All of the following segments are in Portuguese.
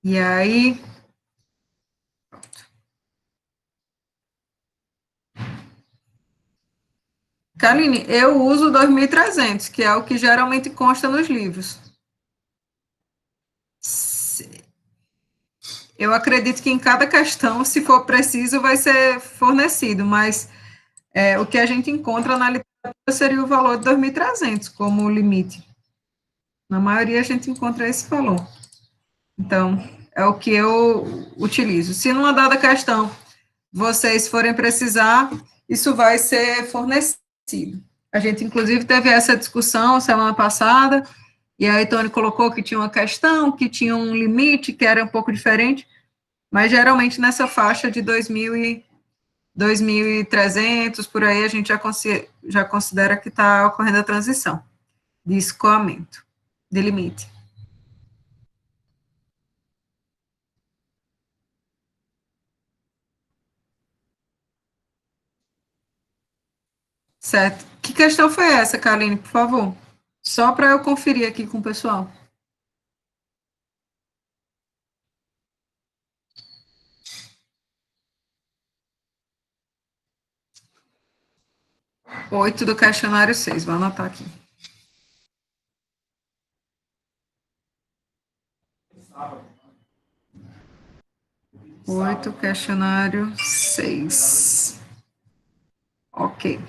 E aí, Kaline, eu uso 2.300, que é o que geralmente consta nos livros. Eu acredito que em cada questão, se for preciso, vai ser fornecido, mas o que a gente encontra na literatura seria o valor de 2.300 como limite. Na maioria, a gente encontra esse valor. Então, é o que eu utilizo. Se numa dada questão vocês forem precisar, isso vai ser fornecido. A gente, inclusive, teve essa discussão semana passada, e aí Tony colocou que tinha uma questão, que tinha um limite, que era um pouco diferente, mas geralmente nessa faixa de 2.300, por aí, a gente já considera que está ocorrendo a transição de escoamento, de limite. Certo. Que questão foi essa, Karine, por favor? Só para eu conferir aqui com o pessoal. 8 do questionário 6, vou anotar aqui. 8, questionário 6. Ok.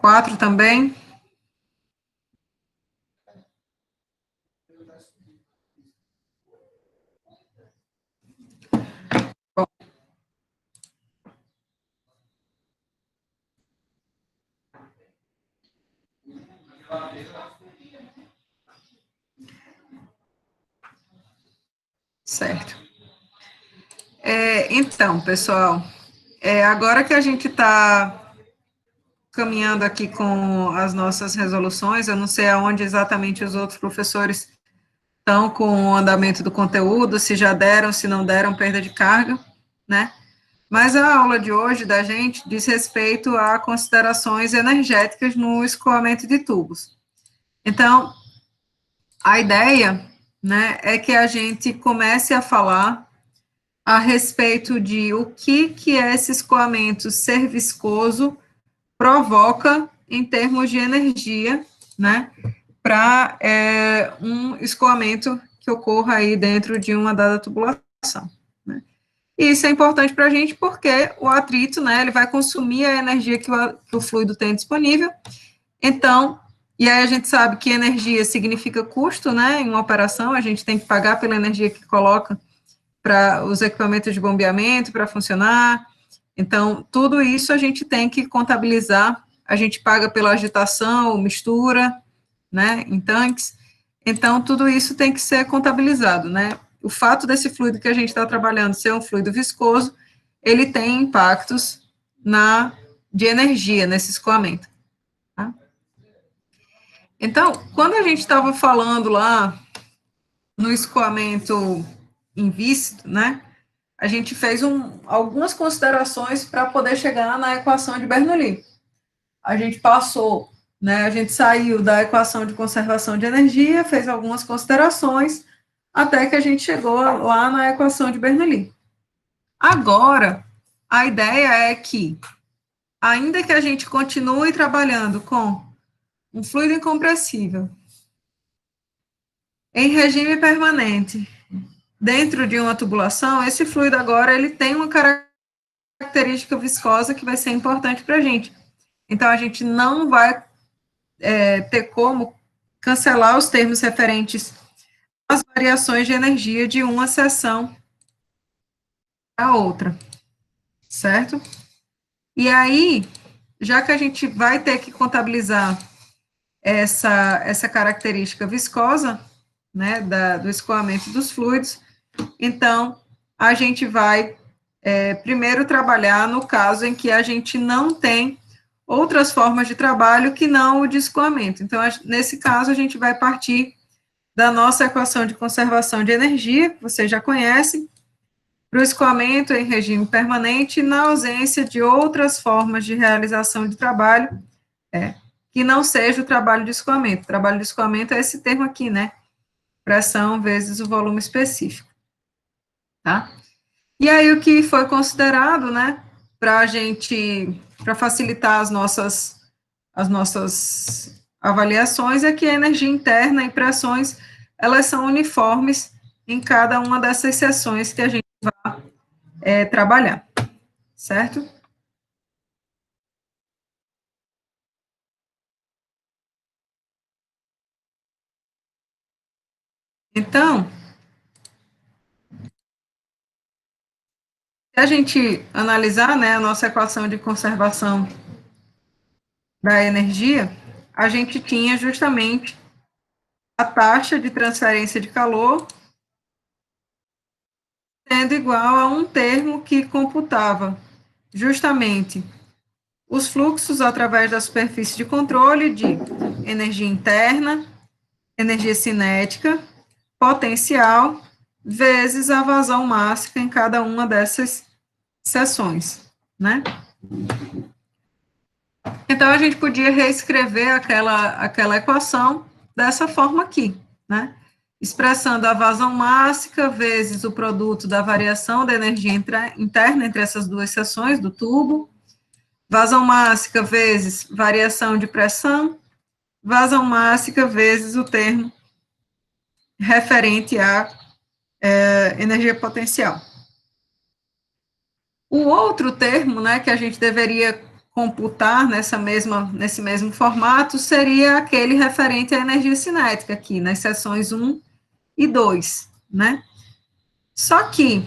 4 também? Bom. Certo. Então, pessoal, agora que a gente está caminhando aqui com as nossas resoluções, eu não sei aonde exatamente os outros professores estão com o andamento do conteúdo, se já deram, se não deram perda de carga, né? Mas a aula de hoje da gente diz respeito a considerações energéticas no escoamento de tubos. Então, a ideia, né, é que a gente comece a falar a respeito de o que é esse escoamento ser viscoso provoca em termos de energia, né, para um escoamento que ocorra aí dentro de uma dada tubulação, né. E isso é importante para a gente porque o atrito, né, ele vai consumir a energia que o fluido tem disponível. Então, e aí a gente sabe que energia significa custo, né, em uma operação, a gente tem que pagar pela energia que coloca para os equipamentos de bombeamento para funcionar. Então, tudo isso a gente tem que contabilizar, a gente paga pela agitação, mistura, né, em tanques. Então, tudo isso tem que ser contabilizado, né. O fato desse fluido que a gente está trabalhando ser um fluido viscoso, ele tem impactos de energia nesse escoamento. Tá? Então, quando a gente estava falando lá no escoamento invícido, né, a gente fez algumas considerações para poder chegar na equação de Bernoulli. A gente passou, né, a gente saiu da equação de conservação de energia, fez algumas considerações, até que a gente chegou lá na equação de Bernoulli. Agora, a ideia é que, ainda que a gente continue trabalhando com um fluido incompressível, em regime permanente, dentro de uma tubulação, esse fluido agora ele tem uma característica viscosa que vai ser importante para a gente. Então, a gente não vai ter como cancelar os termos referentes às variações de energia de uma seção à outra, certo? E aí, já que a gente vai ter que contabilizar essa característica viscosa, né, do escoamento dos fluidos, então, a gente vai primeiro trabalhar no caso em que a gente não tem outras formas de trabalho que não o de escoamento. Então, nesse caso, a gente vai partir da nossa equação de conservação de energia, que vocês já conhecem, para o escoamento em regime permanente, na ausência de outras formas de realização de trabalho, que não seja o trabalho de escoamento. O trabalho de escoamento é esse termo aqui, né? pressão vezes o volume específico, tá? E aí, o que foi considerado, né, para facilitar as nossas avaliações, é que a energia interna e pressões, elas são uniformes em cada uma dessas seções que a gente vai trabalhar, certo? Então, se a gente analisar, né, a nossa equação de conservação da energia, a gente tinha justamente a taxa de transferência de calor sendo igual a um termo que computava justamente os fluxos através da superfície de controle de energia interna, energia cinética, potencial, vezes a vazão máxima em cada uma dessas seções, né? Então, a gente podia reescrever aquela equação dessa forma aqui, né? Expressando a vazão máxima vezes o produto da variação da energia interna entre essas duas seções do tubo, vazão máxima vezes variação de pressão, vazão máxima vezes o termo referente à energia potencial. O outro termo, né, que a gente deveria computar nesse mesmo formato seria aquele referente à energia cinética aqui, nas seções 1 e 2, né? Só que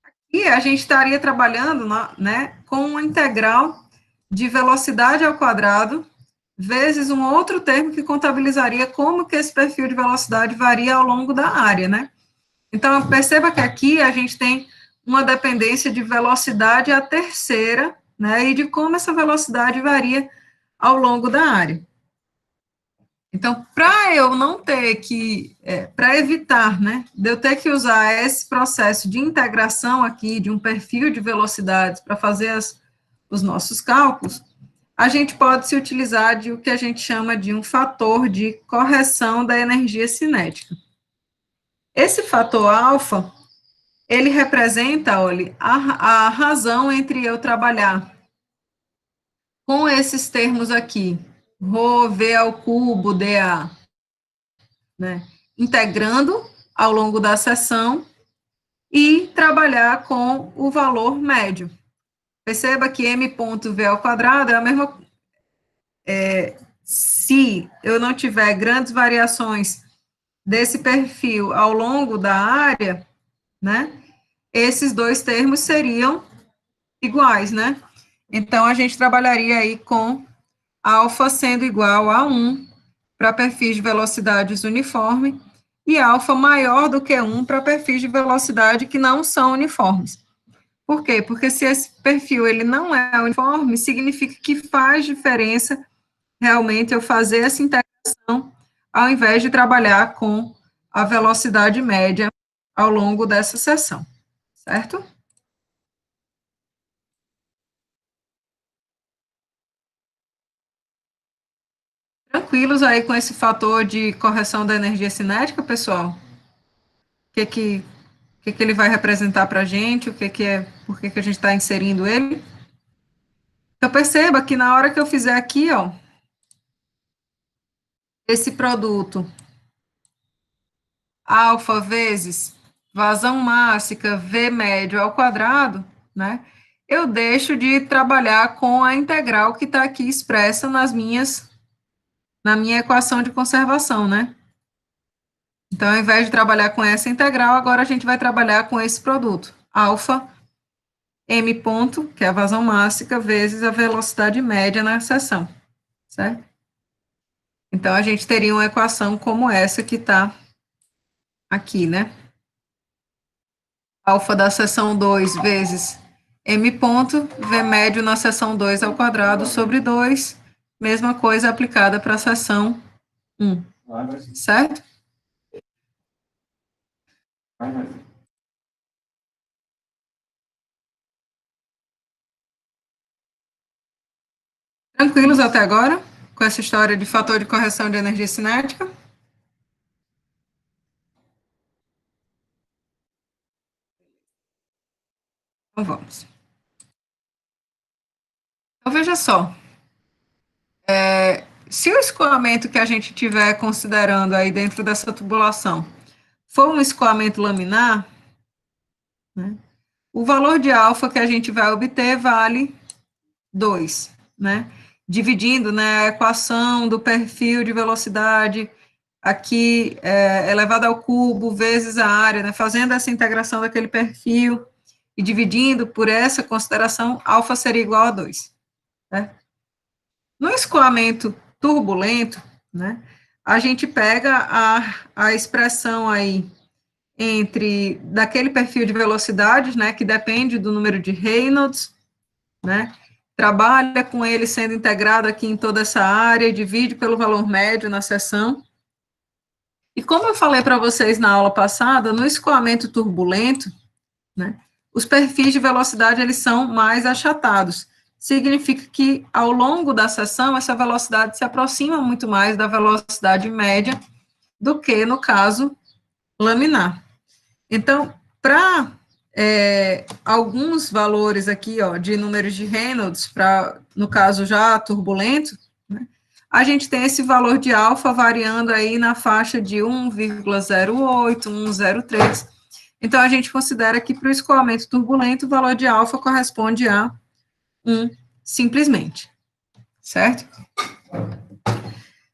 aqui a gente estaria trabalhando, né, com uma integral de velocidade ao quadrado vezes um outro termo que contabilizaria como que esse perfil de velocidade varia ao longo da área, né? Então, perceba que aqui a gente tem uma dependência de velocidade à terceira, né, e de como essa velocidade varia ao longo da área. Então, para eu não ter que, para evitar, né, de eu ter que usar esse processo de integração aqui, de um perfil de velocidades para fazer os nossos cálculos, a gente pode se utilizar de o que a gente chama de um fator de correção da energia cinética. Esse fator alfa, ele representa, olha, a razão entre eu trabalhar com esses termos aqui, ρ, V ao cubo, dA, né, integrando ao longo da sessão e trabalhar com o valor médio. Perceba que m ponto V ao quadrado é a mesma, se eu não tiver grandes variações desse perfil ao longo da área, né, esses dois termos seriam iguais, né? Então, a gente trabalharia aí com alfa sendo igual a 1 para perfis de velocidades uniforme e alfa maior do que 1 para perfis de velocidade que não são uniformes. Por quê? Porque se esse perfil ele não é uniforme, significa que faz diferença realmente eu fazer essa integração ao invés de trabalhar com a velocidade média ao longo dessa sessão, certo? Tranquilos aí com esse fator de correção da energia cinética, pessoal? Que que, que ele vai representar para a gente? O que é, por que a gente está inserindo ele? Então, perceba que na hora que eu fizer aqui, ó, esse produto alfa vezes vazão máxima V médio ao quadrado, né? Eu deixo de trabalhar com a integral que está aqui expressa na minha equação de conservação, né? Então, ao invés de trabalhar com essa integral, agora a gente vai trabalhar com esse produto, alfa m ponto, que é a vazão máxima, vezes a velocidade média na seção, certo? Então, a gente teria uma equação como essa que está aqui, né? Alfa da seção 2 vezes m ponto, v médio na seção 2 ao quadrado sobre 2, mesma coisa aplicada para a seção 1, certo? Tranquilos até agora? com essa história de fator de correção de energia cinética? Então, vamos. Então, veja só. Se o escoamento que a gente estiver considerando aí dentro dessa tubulação for um escoamento laminar, né, o valor de alfa que a gente vai obter vale 2, né? Dividindo, né, a equação do perfil de velocidade aqui elevado ao cubo vezes a área, né, fazendo essa integração daquele perfil e dividindo por essa consideração, alfa seria igual a 2. Né? No escoamento turbulento, né, a gente pega a expressão aí entre daquele perfil de velocidade, né, que depende do número de Reynolds, né, trabalha com ele sendo integrado aqui em toda essa área, divide pelo valor médio na seção. E como eu falei para vocês na aula passada, no escoamento turbulento, né, os perfis de velocidade, eles são mais achatados. Significa que, ao longo da seção, essa velocidade se aproxima muito mais da velocidade média do que, no caso, laminar. Então, para alguns valores aqui, ó, de números de Reynolds, no caso já turbulento, né, a gente tem esse valor de alfa variando aí na faixa de 1,08, 1,03. Então, a gente considera que para o escoamento turbulento, o valor de alfa corresponde a 1, simplesmente, certo?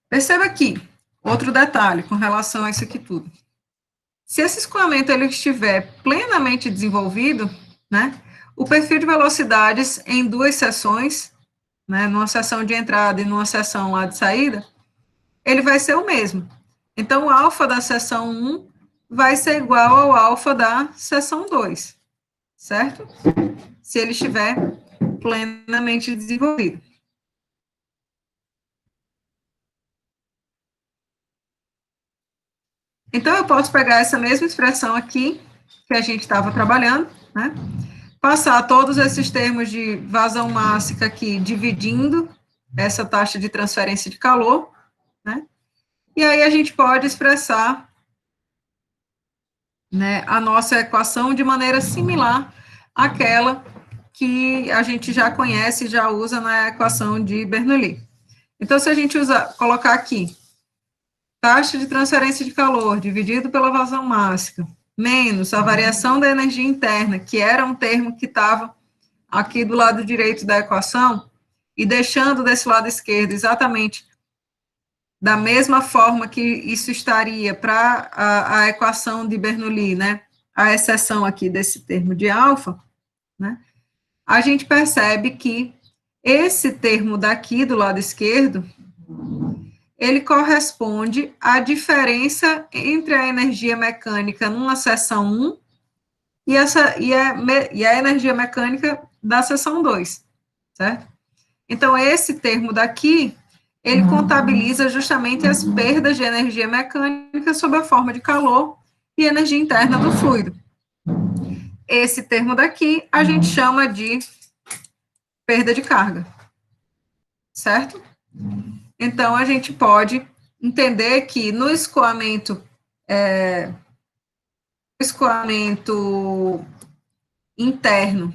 Perceba aqui, outro detalhe com relação a isso aqui tudo. Se esse escoamento ele estiver plenamente desenvolvido, né, o perfil de velocidades em duas seções, né, numa seção de entrada e numa seção lá de saída, ele vai ser o mesmo. Então, o alfa da seção 1 vai ser igual ao alfa da seção 2, certo? Se ele estiver plenamente desenvolvido. Então, eu posso pegar essa mesma expressão aqui, que a gente estava trabalhando, né? Passar todos esses termos de vazão mássica aqui, dividindo essa taxa de transferência de calor, né? E aí a gente pode expressar, né, a nossa equação de maneira similar àquela que a gente já conhece, já usa na equação de Bernoulli. Então, se a gente colocar aqui, taxa de transferência de calor dividido pela vazão mássica, menos a variação da energia interna, que era um termo que estava aqui do lado direito da equação, e deixando desse lado esquerdo exatamente da mesma forma que isso estaria para a equação de Bernoulli, né, a exceção aqui desse termo de alfa, né, a gente percebe que esse termo daqui do lado esquerdo, ele corresponde à diferença entre a energia mecânica numa seção 1 e a energia mecânica da seção 2, certo? Então, esse termo daqui, ele contabiliza justamente as perdas de energia mecânica sob a forma de calor e energia interna do fluido. Esse termo daqui, a gente chama de perda de carga, certo? Então, a gente pode entender que no escoamento interno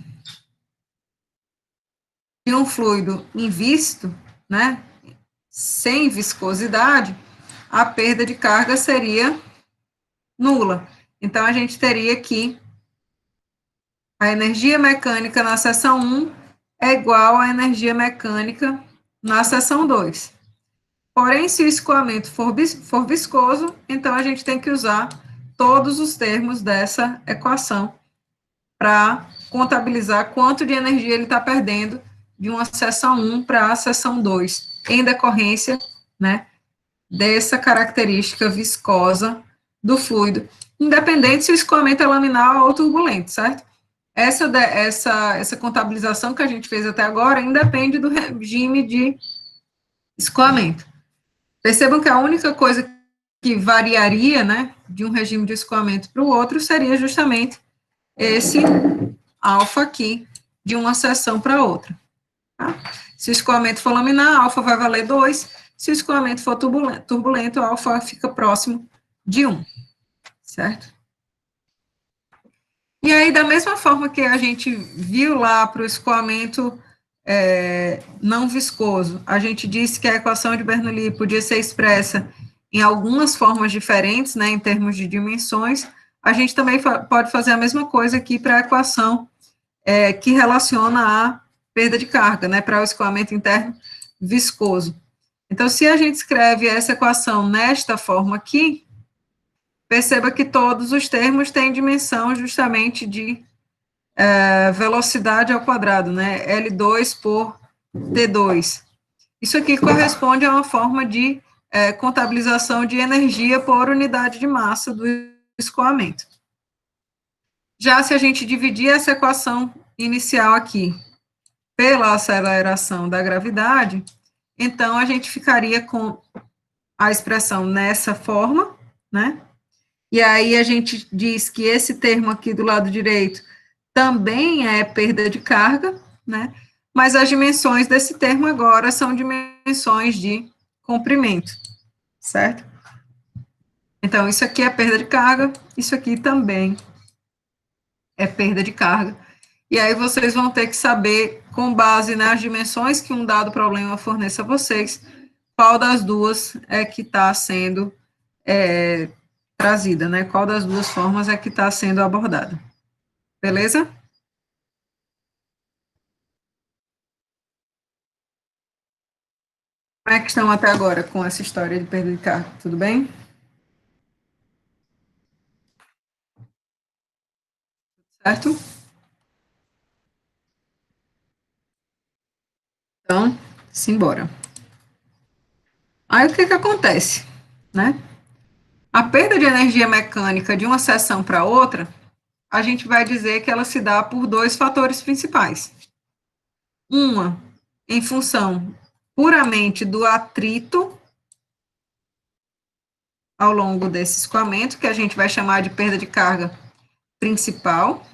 de um fluido invisto, né, sem viscosidade, a perda de carga seria nula. Então, a gente teria que a energia mecânica na seção 1 é igual à energia mecânica na seção 2. Porém, se o escoamento for viscoso, então a gente tem que usar todos os termos dessa equação para contabilizar quanto de energia ele está perdendo de uma seção 1 para a seção 2, em decorrência, né, dessa característica viscosa do fluido, independente se o escoamento é laminar ou turbulento, certo? Essa contabilização que a gente fez até agora independe do regime de escoamento. Percebam que a única coisa que variaria, né, de um regime de escoamento para o outro seria justamente esse alfa aqui, de uma seção para outra. Tá? Se o escoamento for laminar, alfa vai valer 2. Se o escoamento for turbulento, alfa fica próximo de 1, certo? E aí, da mesma forma que a gente viu lá para o escoamento não viscoso, a gente disse que a equação de Bernoulli podia ser expressa em algumas formas diferentes, né, em termos de dimensões, a gente também pode fazer a mesma coisa aqui para a equação que relaciona a perda de carga, né, para o escoamento interno viscoso. Então, se a gente escreve essa equação nesta forma aqui, perceba que todos os termos têm dimensão justamente de velocidade ao quadrado, né, L2 por T2. Isso aqui corresponde a uma forma de contabilização de energia por unidade de massa do escoamento. Já se a gente dividir essa equação inicial aqui pela aceleração da gravidade, então a gente ficaria com a expressão nessa forma, né? E aí a gente diz que esse termo aqui do lado direito também é perda de carga, né? Mas as dimensões desse termo agora são dimensões de comprimento, certo? Então, isso aqui é perda de carga, isso aqui também é perda de carga. E aí vocês vão ter que saber, com base nas dimensões que um dado problema forneça a vocês, qual das duas é que está sendo trazida, né? Qual das duas formas é que está sendo abordada. Beleza? Como é que estão até agora com essa história de perda de carga? Tudo bem? Certo? Então, simbora. Aí, o que que acontece, né? A perda de energia mecânica de uma seção para outra, a gente vai dizer que ela se dá por dois fatores principais. Uma, em função puramente do atrito ao longo desse escoamento, que a gente vai chamar de perda de carga principal,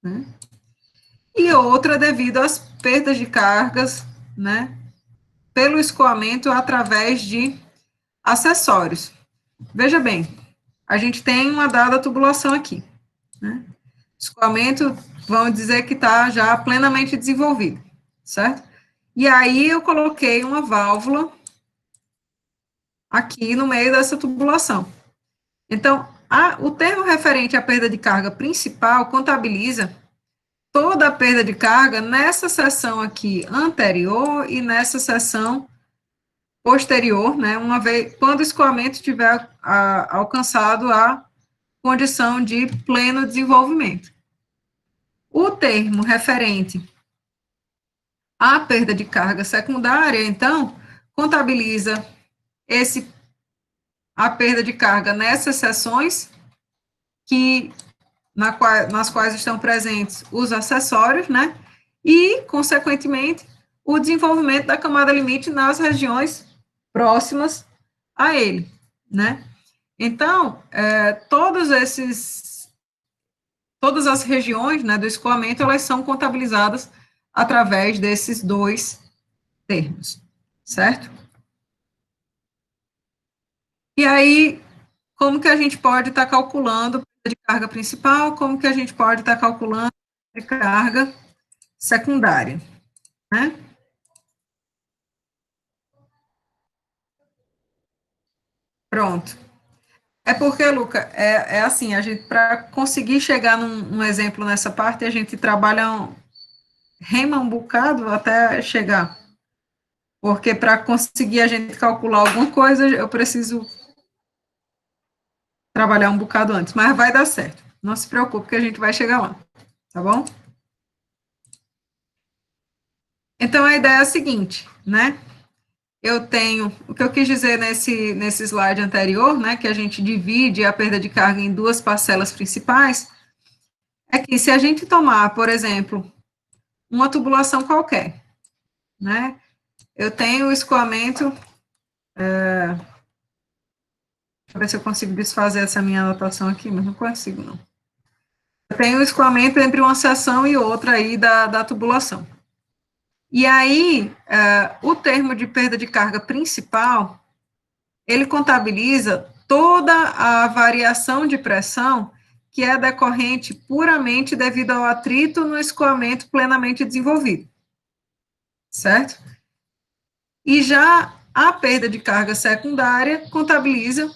né? E outra devido às perdas de cargas, né, pelo escoamento através de acessórios. Veja bem, a gente tem uma dada tubulação aqui, né? Escoamento, vamos dizer que está já plenamente desenvolvido, certo? E aí eu coloquei uma válvula aqui no meio dessa tubulação. Então, o termo referente à perda de carga principal contabiliza toda a perda de carga nessa seção aqui anterior e nessa seção posterior, né, uma vez, quando o escoamento tiver alcançado a condição de pleno desenvolvimento. O termo referente à perda de carga secundária, então, contabiliza a perda de carga nessas seções nas quais estão presentes os acessórios, né? E, consequentemente, o desenvolvimento da camada limite nas regiões próximas a ele, né? Então, todas as regiões, né, do escoamento, elas são contabilizadas através desses dois termos, certo? E aí, como que a gente pode estar calculando a de carga principal, como que a gente pode estar calculando a de carga secundária, né? Pronto. É porque, Luca, assim, a gente, para conseguir chegar num exemplo nessa parte, a gente trabalha, rema um bocado até chegar. Porque para conseguir a gente calcular alguma coisa, eu preciso trabalhar um bocado antes, mas vai dar certo. Não se preocupe que a gente vai chegar lá, tá bom? Então, a ideia é a seguinte, né? Eu tenho, o que eu quis dizer nesse slide anterior, né, que a gente divide a perda de carga em duas parcelas principais, é que se a gente tomar, por exemplo, uma tubulação qualquer, né, eu tenho o escoamento, deixa eu ver se eu consigo desfazer essa minha anotação aqui, mas não consigo, não. Eu tenho o escoamento entre uma seção e outra aí da tubulação. E aí, o termo de perda de carga principal, ele contabiliza toda a variação de pressão que é decorrente puramente devido ao atrito no escoamento plenamente desenvolvido, certo? E já a perda de carga secundária contabiliza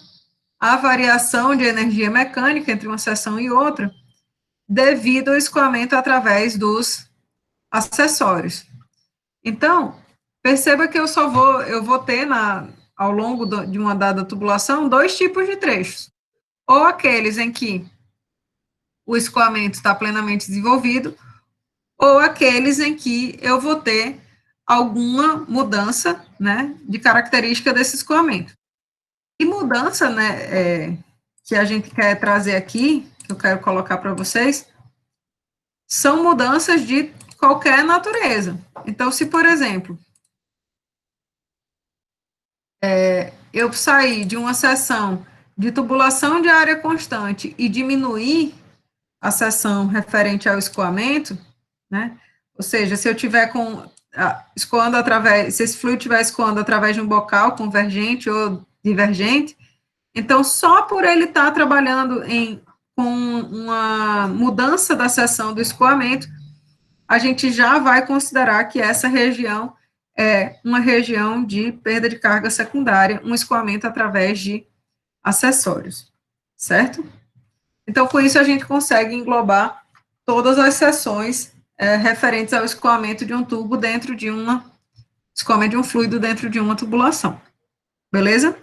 a variação de energia mecânica entre uma seção e outra, devido ao escoamento através dos acessórios. Então, perceba que eu vou ter ao longo de uma dada tubulação dois tipos de trechos. Ou aqueles em que o escoamento está plenamente desenvolvido, ou aqueles em que eu vou ter alguma mudança, né, de característica desse escoamento. E mudança, né, que a gente quer trazer aqui, que eu quero colocar para vocês, são mudanças de qualquer natureza. Então, se, por exemplo, eu sair de uma seção de tubulação de área constante e diminuir a seção referente ao escoamento, né? Ou seja, se eu tiver escoando através, se esse fluido estiver escoando através de um bocal convergente ou divergente, então só por ele estar trabalhando com uma mudança da seção do escoamento, a gente já vai considerar que essa região é uma região de perda de carga secundária, um escoamento através de acessórios, certo? Então, com isso, a gente consegue englobar todas as seções referentes ao escoamento de um tubo dentro de escoamento de um fluido dentro de uma tubulação. Beleza?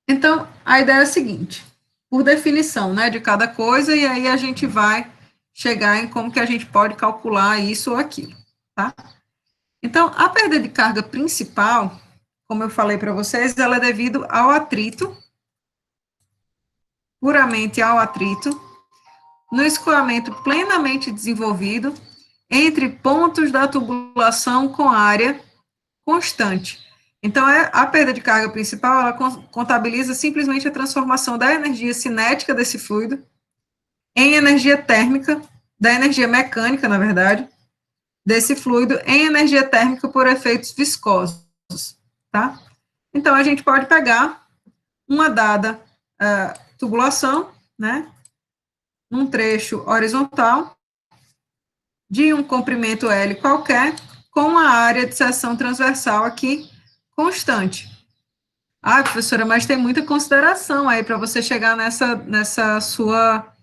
Então, a ideia é a seguinte, por definição, né, de cada coisa, e aí a gente vai chegar em como que a gente pode calcular isso ou aquilo, tá? Então, a perda de carga principal, como eu falei para vocês, ela é devido ao atrito, puramente ao atrito, no escoamento plenamente desenvolvido, entre pontos da tubulação com área constante. Então, a perda de carga principal, ela contabiliza simplesmente a transformação da energia cinética desse fluido em energia térmica, da energia mecânica, na verdade, desse fluido, em energia térmica por efeitos viscosos, tá? Então, a gente pode pegar uma dada tubulação, né, num trecho horizontal, de um comprimento L qualquer, com a área de seção transversal aqui constante. Ah, professora, mas tem muita consideração aí para você chegar nessa sua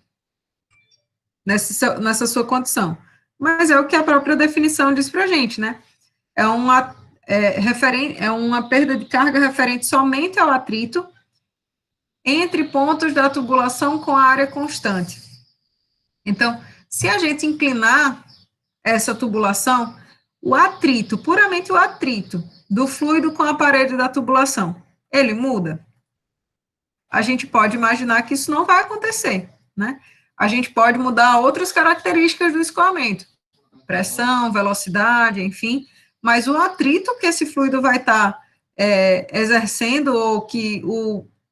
condição. Mas é o que a própria definição diz para a gente, né? É uma perda de carga referente somente ao atrito entre pontos da tubulação com a área constante. Então, se a gente inclinar essa tubulação, o atrito, puramente o atrito do fluido com a parede da tubulação, ele muda? A gente pode imaginar que isso não vai acontecer, né? A gente pode mudar outras características do escoamento, pressão, velocidade, enfim, mas o atrito que esse fluido vai estar exercendo, ou que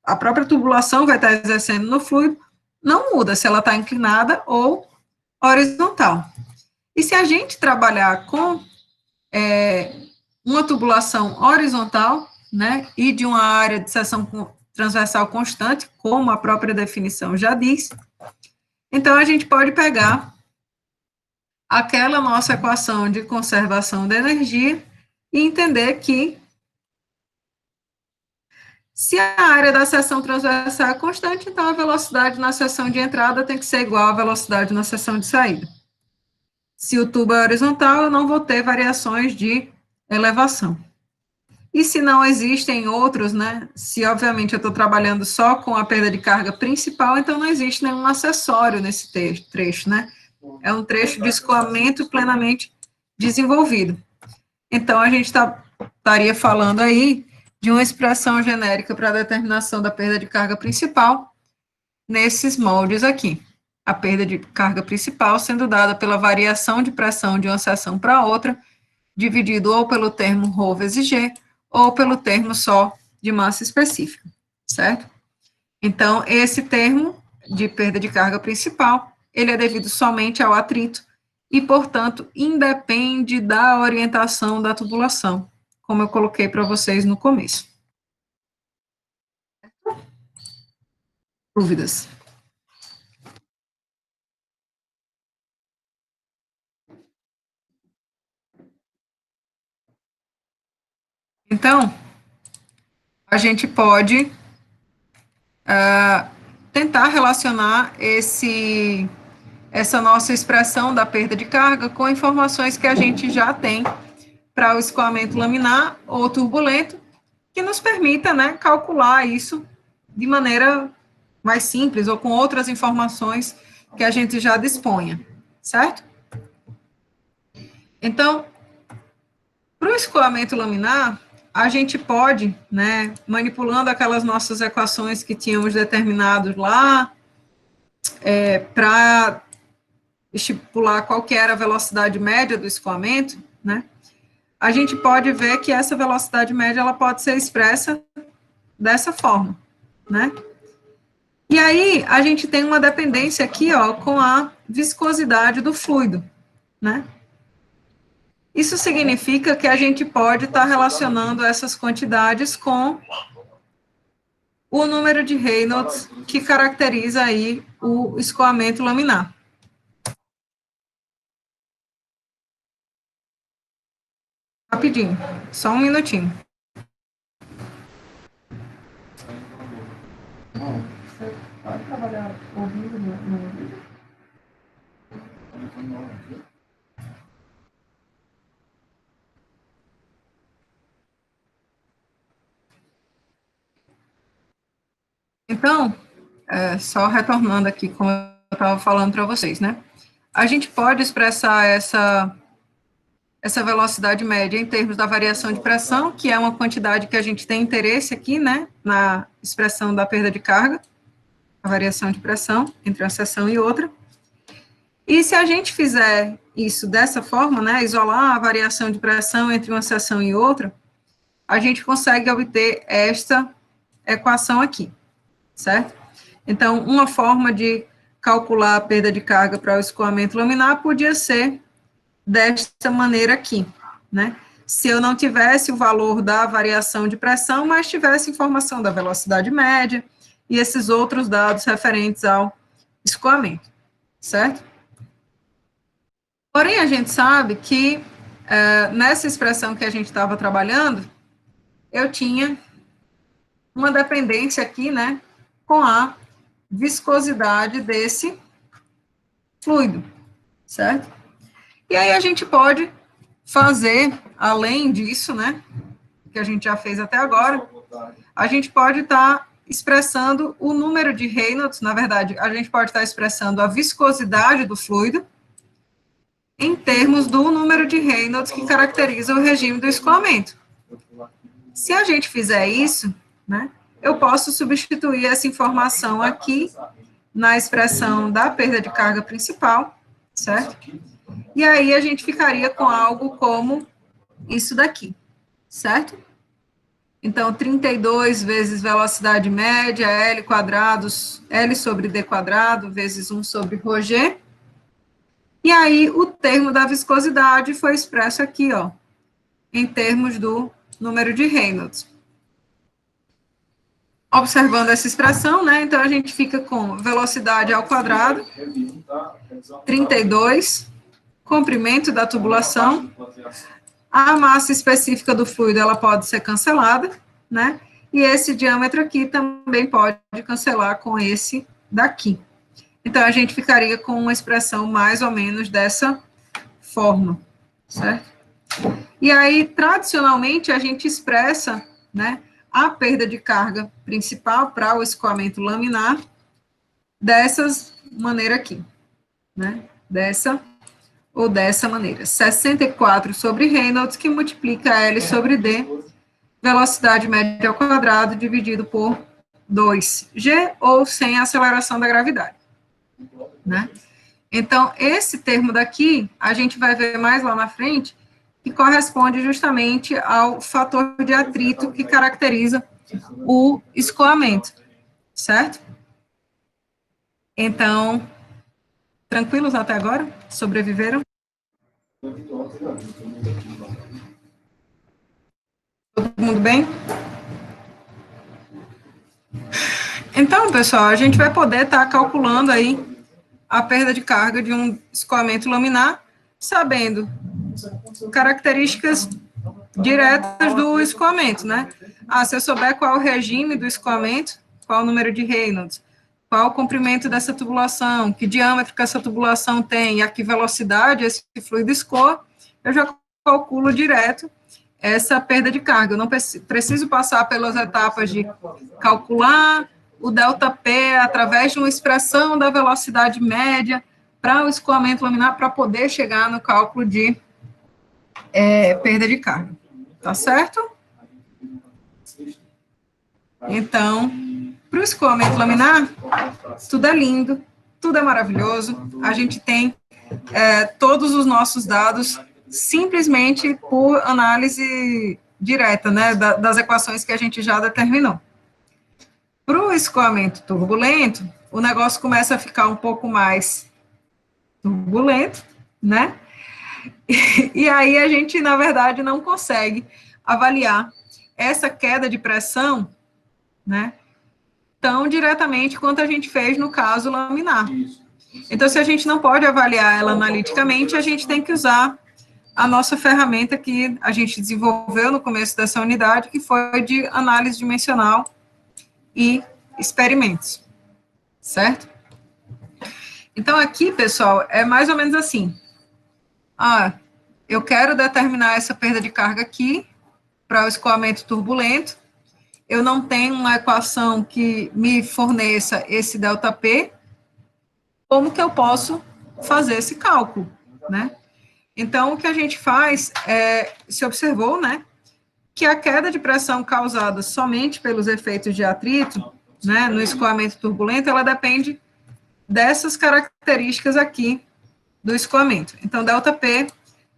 a própria tubulação vai estar exercendo no fluido, não muda se ela está inclinada ou horizontal. E se a gente trabalhar com uma tubulação horizontal, né, e de uma área de seção transversal constante, como a própria definição já diz, então a gente pode pegar aquela nossa equação de conservação da energia e entender que se a área da seção transversal é constante, então a velocidade na seção de entrada tem que ser igual à velocidade na seção de saída. Se o tubo é horizontal, eu não vou ter variações de elevação. E se não existem outros, né, se obviamente eu estou trabalhando só com a perda de carga principal, então não existe nenhum acessório nesse trecho, né? É um trecho de escoamento plenamente desenvolvido. Então, a gente estaria falando aí de uma expressão genérica para a determinação da perda de carga principal nesses moldes aqui. A perda de carga principal sendo dada pela variação de pressão de uma seção para outra, dividido ou pelo termo ρ vezes G, ou pelo termo só de massa específica, certo? Então, esse termo de perda de carga principal, ele é devido somente ao atrito e, portanto, independe da orientação da tubulação, como eu coloquei para vocês no começo. Dúvidas? Então, a gente pode tentar relacionar essa nossa expressão da perda de carga com informações que a gente já tem para o escoamento laminar ou turbulento, que nos permita, né, calcular isso de maneira mais simples ou com outras informações que a gente já disponha, certo? Então, para o escoamento laminar, a gente pode, né, manipulando aquelas nossas equações que tínhamos determinados lá, para estipular qual que era a velocidade média do escoamento, né, a gente pode ver que essa velocidade média ela pode ser expressa dessa forma, né? E aí a gente tem uma dependência aqui, ó, com a viscosidade do fluido, né? Isso significa que a gente pode estar relacionando essas quantidades com o número de Reynolds que caracteriza aí o escoamento laminar. Rapidinho, só um minutinho. Você pode trabalhar ouvindo no ouvido? Então, só retornando aqui, como eu estava falando para vocês, né? A gente pode expressar essa velocidade média em termos da variação de pressão, que é uma quantidade que a gente tem interesse aqui, né, na expressão da perda de carga, a variação de pressão entre uma seção e outra. E se a gente fizer isso dessa forma, né, isolar a variação de pressão entre uma seção e outra, a gente consegue obter esta equação aqui, certo? Então, uma forma de calcular a perda de carga para o escoamento laminar podia ser desta maneira aqui, né? Se eu não tivesse o valor da variação de pressão, mas tivesse informação da velocidade média e esses outros dados referentes ao escoamento, certo? Porém, a gente sabe que nessa expressão que a gente estava trabalhando, eu tinha uma dependência aqui, né, com a viscosidade desse fluido, certo? E aí a gente pode fazer, além disso, né, que a gente já fez até agora, a gente pode estar expressando o número de Reynolds, na verdade, a gente pode estar expressando a viscosidade do fluido em termos do número de Reynolds que caracteriza o regime do escoamento. Se a gente fizer isso, né, eu posso substituir essa informação aqui na expressão da perda de carga principal, certo? E aí a gente ficaria com algo como isso daqui, certo? Então, 32 vezes velocidade média, L quadrados, L sobre D quadrado, vezes 1 sobre ρg. E aí, o termo da viscosidade foi expresso aqui, ó, em termos do número de Reynolds. Observando essa expressão, né, então a gente fica com velocidade ao quadrado, 32, comprimento da tubulação, a massa específica do fluido, ela pode ser cancelada, né, e esse diâmetro aqui também pode cancelar com esse daqui. Então, a gente ficaria com uma expressão mais ou menos dessa forma, certo? E aí, tradicionalmente, a gente expressa, né, a perda de carga principal para o escoamento laminar dessas maneira aqui, né, dessa ou dessa maneira, 64 sobre Reynolds, que multiplica L sobre D, velocidade média ao quadrado, dividido por 2G, ou sem aceleração da gravidade, né? Então, esse termo daqui, a gente vai ver mais lá na frente, que corresponde justamente ao fator de atrito que caracteriza o escoamento, certo? Então, tranquilos até agora? Sobreviveram? Todo mundo bem? Então, pessoal, a gente vai poder estar calculando aí a perda de carga de um escoamento laminar, sabendo características diretas do escoamento, né? Se eu souber qual é o regime do escoamento, qual o número de Reynolds, qual o comprimento dessa tubulação, que diâmetro que essa tubulação tem e a que velocidade esse fluido escoa, eu já calculo direto essa perda de carga. Eu não preciso passar pelas etapas de calcular o ΔP através de uma expressão da velocidade média para o escoamento laminar para poder chegar no cálculo de perda de carga. Tá certo? Então, para o escoamento laminar, tudo é lindo, tudo é maravilhoso. A gente tem todos os nossos dados simplesmente por análise direta, né, das equações que a gente já determinou. Para o escoamento turbulento, o negócio começa a ficar um pouco mais turbulento, né? E aí a gente, na verdade, não consegue avaliar essa queda de pressão, né, tão diretamente quanto a gente fez no caso laminar. Então, se a gente não pode avaliar ela analiticamente, a gente tem que usar a nossa ferramenta que a gente desenvolveu no começo dessa unidade, que foi de análise dimensional e experimentos, certo? Então, aqui, pessoal, é mais ou menos assim. Eu quero determinar essa perda de carga aqui, para o escoamento turbulento. Eu não tenho uma equação que me forneça esse ΔP. Como que eu posso fazer esse cálculo, né? Então, o que a gente faz se observou, né, que a queda de pressão causada somente pelos efeitos de atrito, né, no escoamento turbulento, ela depende dessas características aqui do escoamento. Então, ΔP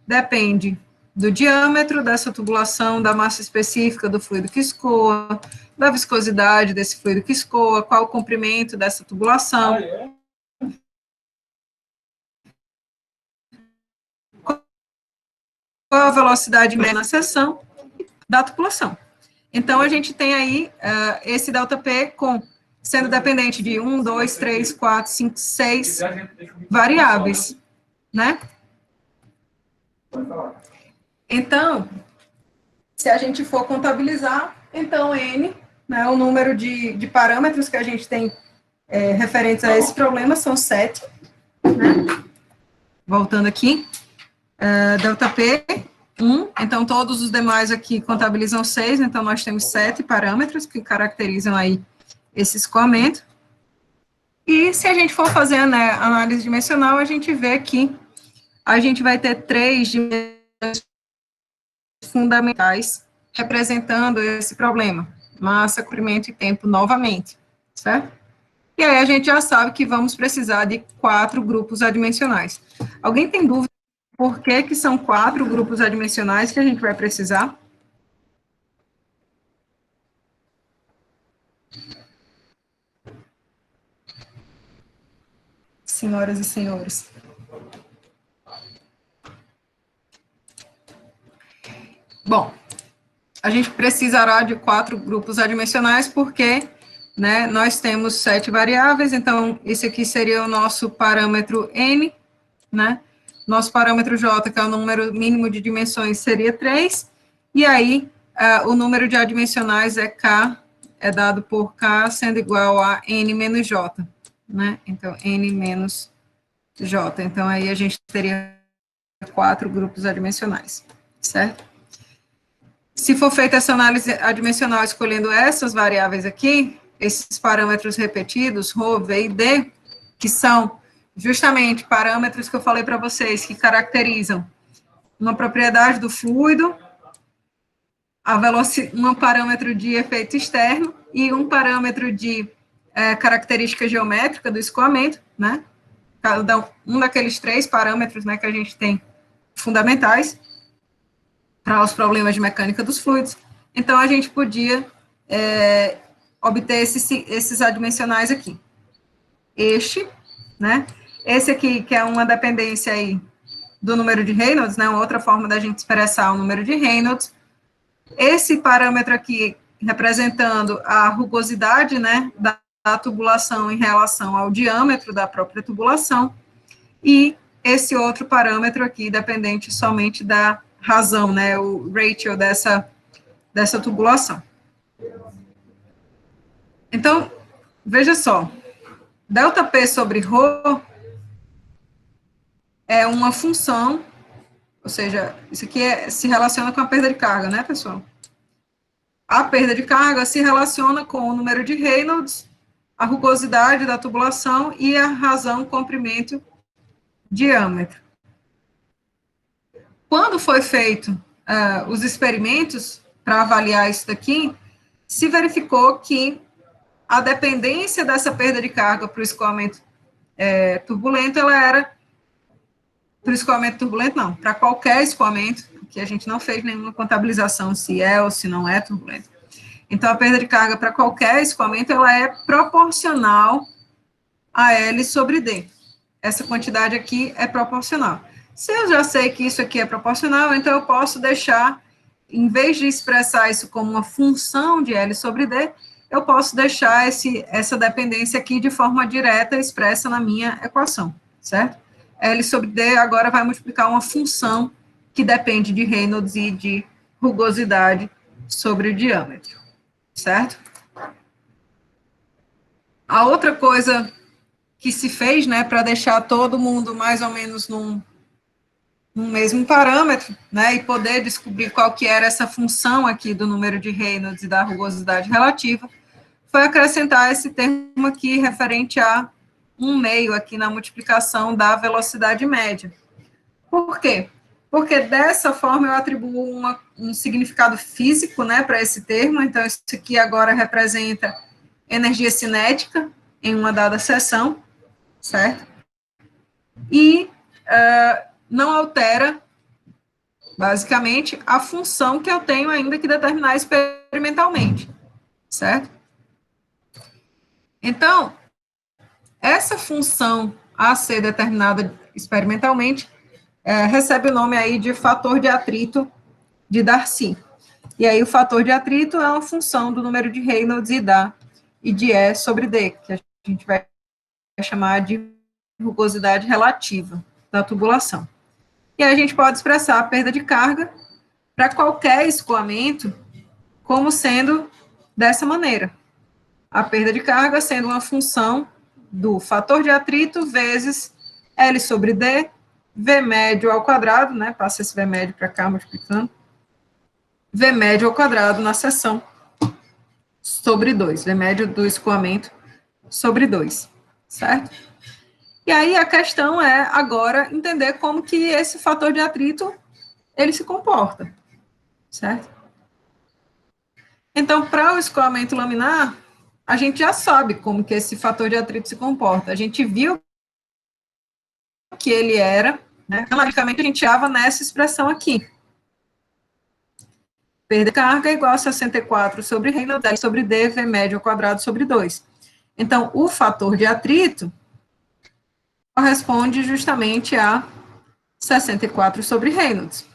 depende do diâmetro dessa tubulação, da massa específica do fluido que escoa, da viscosidade desse fluido que escoa, qual o comprimento dessa tubulação, qual a velocidade média na seção da tubulação. Então, a gente tem aí esse ΔP sendo dependente de 1, 2, 3, 4, 5, 6 variáveis, né? Então, se a gente for contabilizar, então N, né, o número de parâmetros que a gente tem referentes a esse problema são 7, né? Voltando aqui, ΔP, 1, então todos os demais aqui contabilizam 6, então nós temos 7 parâmetros que caracterizam aí esse escoamento. E se a gente for fazer, né, análise dimensional, a gente vê que a gente vai ter 3 dimensões fundamentais representando esse problema: massa, comprimento e tempo novamente, certo? E aí a gente já sabe que vamos precisar de 4 grupos adimensionais. Alguém tem dúvida por que são 4 grupos adimensionais que a gente vai precisar? Senhoras e senhores. Bom, a gente precisará de 4 grupos adimensionais porque, né, nós temos 7 variáveis, então esse aqui seria o nosso parâmetro N, né? Nosso parâmetro J, que é o número mínimo de dimensões, seria 3, e aí o número de adimensionais é K, é dado por K sendo igual a N menos J, né? Então, N menos J. Então, aí a gente teria 4 grupos adimensionais, certo? Se for feita essa análise adimensional escolhendo essas variáveis aqui, esses parâmetros repetidos, ρ, V e D, que são justamente parâmetros que eu falei para vocês, que caracterizam uma propriedade do fluido, um parâmetro de efeito externo e um parâmetro de característica geométrica do escoamento, né? Cada um daqueles 3 parâmetros, né, que a gente tem fundamentais para os problemas de mecânica dos fluidos. Então, a gente podia obter esses adimensionais aqui. Este, né? Esse aqui, que é uma dependência aí do número de Reynolds, né, uma outra forma da gente expressar o número de Reynolds. Esse parâmetro aqui representando a rugosidade, né, da tubulação em relação ao diâmetro da própria tubulação, e esse outro parâmetro aqui, dependente somente da razão, né, o ratio dessa tubulação. Então, veja só, ΔP sobre ρ é uma função, ou seja, isso aqui se relaciona com a perda de carga, né, pessoal? A perda de carga se relaciona com o número de Reynolds, a rugosidade da tubulação e a razão comprimento diâmetro. Quando foi feito os experimentos para avaliar isso daqui, se verificou que a dependência dessa perda de carga para o escoamento turbulento, ela era, para o escoamento turbulento não, para qualquer escoamento, que a gente não fez nenhuma contabilização se é ou se não é turbulento. Então, a perda de carga para qualquer escoamento, ela é proporcional a L sobre D. Essa quantidade aqui é proporcional. Se eu já sei que isso aqui é proporcional, então eu posso deixar, em vez de expressar isso como uma função de L sobre D, eu posso deixar essa dependência aqui de forma direta expressa na minha equação, certo? L sobre D agora vai multiplicar uma função que depende de Reynolds e de rugosidade sobre o diâmetro, certo? A outra coisa que se fez, né, para deixar todo mundo mais ou menos num mesmo parâmetro, né, e poder descobrir qual que era essa função aqui do número de Reynolds e da rugosidade relativa, foi acrescentar esse termo aqui referente a 1/2 aqui na multiplicação da velocidade média. Por quê? Porque dessa forma eu atribuo um significado físico, né, para esse termo, então isso aqui agora representa energia cinética em uma dada seção, certo? E não altera, basicamente, a função que eu tenho ainda que determinar experimentalmente, certo? Então, essa função a ser determinada experimentalmente recebe o nome aí de fator de atrito de Darcy. E aí o fator de atrito é uma função do número de Reynolds e de E sobre D, que a gente vai chamar de rugosidade relativa da tubulação. E aí a gente pode expressar a perda de carga para qualquer escoamento como sendo dessa maneira. A perda de carga sendo uma função do fator de atrito vezes L sobre D, V médio ao quadrado, né? Passa esse V médio para cá, multiplicando. V médio ao quadrado na seção sobre 2. V médio do escoamento sobre 2, certo? E aí a questão é agora entender como que esse fator de atrito ele se comporta, certo? Então, para o escoamento laminar, a gente já sabe como que esse fator de atrito se comporta. A gente viu que ele era, né, analogicamente a gente achava nessa expressão aqui. Perda de carga igual a 64 sobre Reynolds, L sobre D, V médio ao quadrado sobre 2. Então, o fator de atrito corresponde justamente a 64 sobre Reynolds.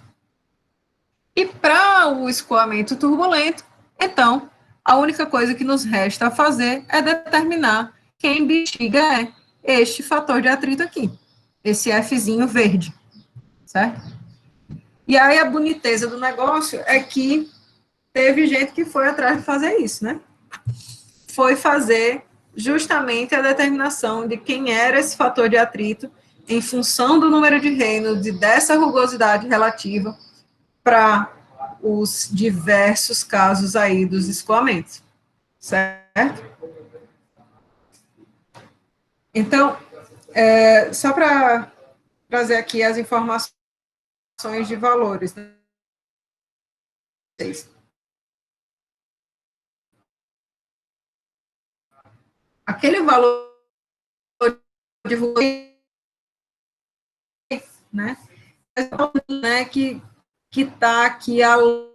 E para o escoamento turbulento, então, a única coisa que nos resta fazer é determinar quem bexiga é este fator de atrito aqui, esse Fzinho verde, certo? E aí a boniteza do negócio é que teve gente que foi atrás de fazer isso, né? Foi fazer justamente a determinação de quem era esse fator de atrito em função do número de Reynolds e dessa rugosidade relativa para os diversos casos aí dos escoamentos, certo? Então, só para trazer aqui as informações de valores, né? Aquele valor de né, que está aqui além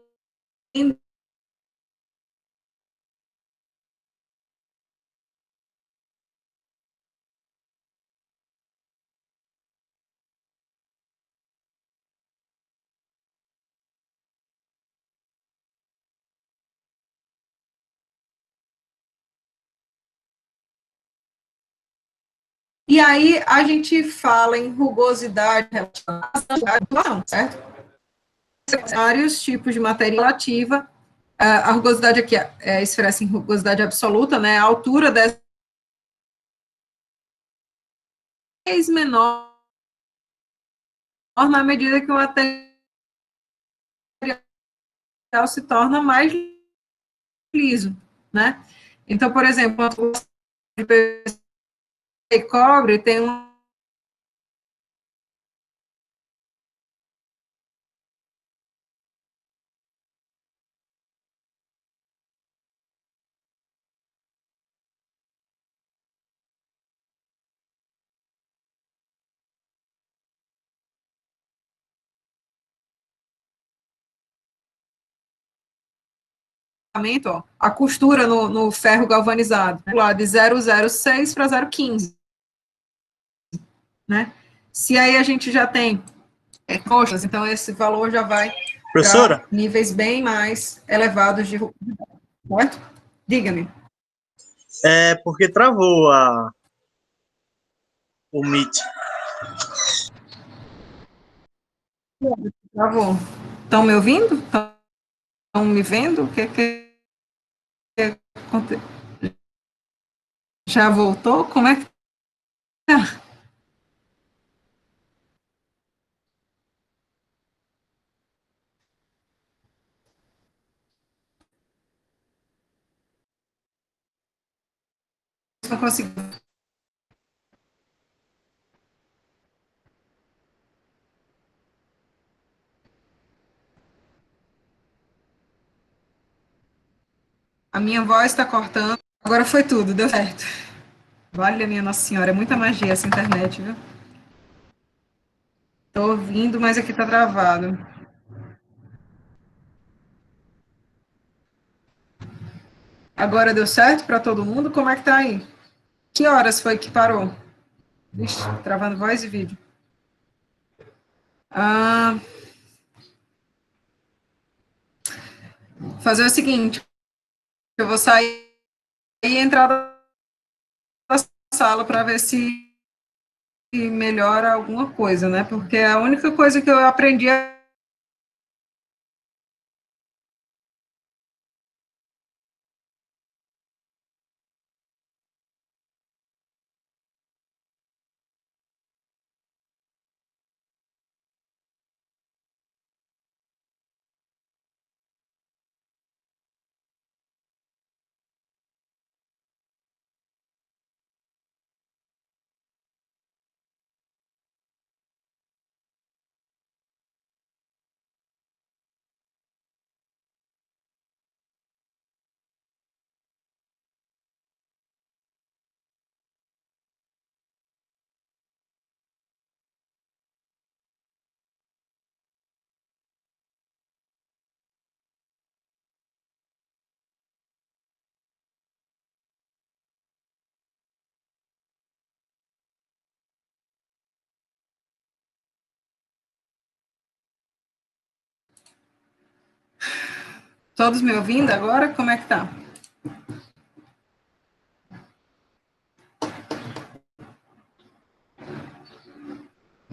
E aí a gente fala em rugosidade relacionada, certo? Vários tipos de matéria relativa. A rugosidade aqui é expressa em rugosidade absoluta, né? A altura dessa é menor na medida que o material se torna mais liso, né? Então, por exemplo, a de PVC e cobre tem um ó, a costura no ferro galvanizado, lá de 0,06 para 0,15, né? Se aí a gente já tem coxas, então esse valor já vai para Professora, níveis bem mais elevados de rugosidade, certo? Diga-me. é porque travou o Meet. Travou. Estão me ouvindo? Estão me vendo? O que aconteceu? Já voltou? Como é que tá? Não consegui. A minha voz está cortando. Agora foi tudo, deu certo. Vale a minha Nossa Senhora, é muita magia essa internet, viu? Tô ouvindo, mas aqui tá travado. Agora deu certo para todo mundo? Como é que tá aí? Que horas foi que parou? Vixe, travando voz e vídeo. Ah, fazer o seguinte, eu vou sair e entrar da sala para ver se melhora alguma coisa, né? Porque a única coisa que eu aprendi é todos me ouvindo agora? Como é que tá?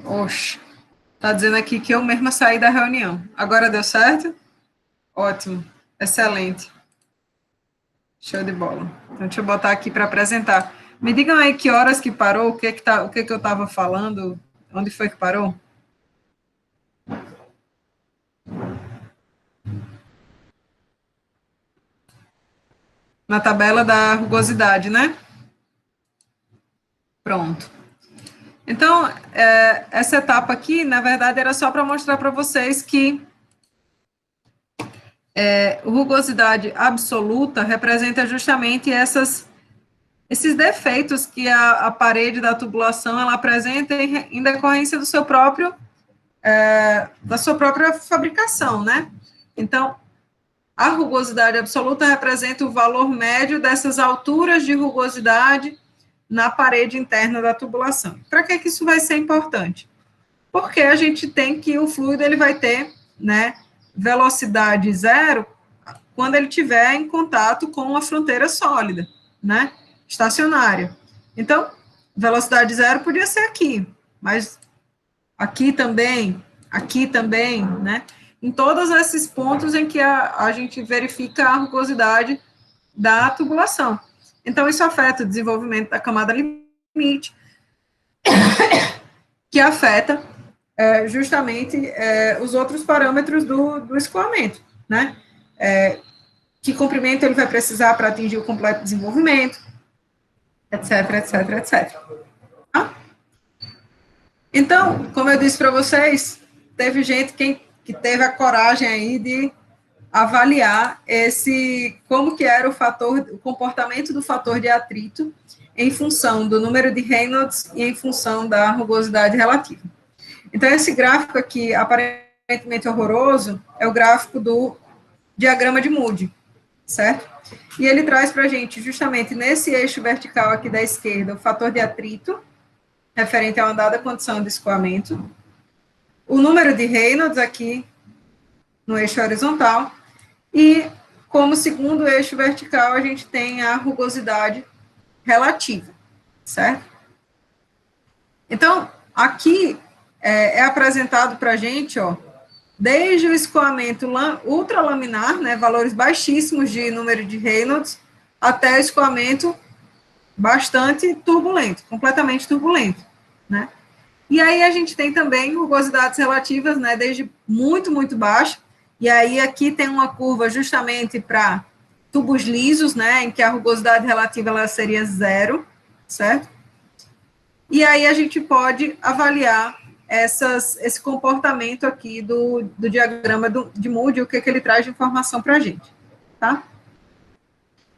Oxe, tá dizendo aqui que eu mesma saí da reunião. Agora deu certo? Ótimo, excelente. Show de bola. Então, deixa eu botar aqui para apresentar. Me digam aí que horas que parou, o que eu estava falando, onde foi que parou? Na tabela da rugosidade, né? Pronto. Então, essa etapa aqui, na verdade, era só para mostrar para vocês que rugosidade absoluta representa justamente esses defeitos que a parede da tubulação ela apresenta em decorrência do seu próprio, da sua própria fabricação, né? Então, a rugosidade absoluta representa o valor médio dessas alturas de rugosidade na parede interna da tubulação. Para que isso vai ser importante? Porque a gente tem que o fluido ele vai ter, né, velocidade zero quando ele estiver em contato com uma fronteira sólida, né, estacionária. Então, Velocidade zero podia ser aqui, mas aqui também, né? Em todos esses pontos em que a gente verifica a rugosidade da tubulação. Então, isso afeta o desenvolvimento da camada limite, que afeta justamente os outros parâmetros do escoamento, né? Que comprimento ele vai precisar para atingir o completo desenvolvimento, etc, etc, etc. Tá? Então, como eu disse para vocês, teve gente que teve a coragem aí de avaliar como que era o comportamento do fator de atrito em função do número de Reynolds e em função da rugosidade relativa. Então, esse gráfico aqui, aparentemente horroroso, é o gráfico do diagrama de Moody, certo? E ele traz para a gente, justamente nesse eixo vertical aqui da esquerda, o fator de atrito, referente a uma dada condição de escoamento, o número de Reynolds aqui no eixo horizontal, e como segundo eixo vertical, a gente tem a rugosidade relativa, certo? Então, aqui é apresentado para a gente, ó, desde o escoamento ultralaminar, né, valores baixíssimos de número de Reynolds, até o escoamento bastante turbulento, completamente turbulento, né? E aí a gente tem também rugosidades relativas, né, desde muito, muito baixo, e aí aqui tem uma curva justamente para tubos lisos, né, em que a rugosidade relativa ela seria zero, certo? E aí a gente pode avaliar esse comportamento aqui do diagrama de Moody, o que ele traz de informação para a gente, tá?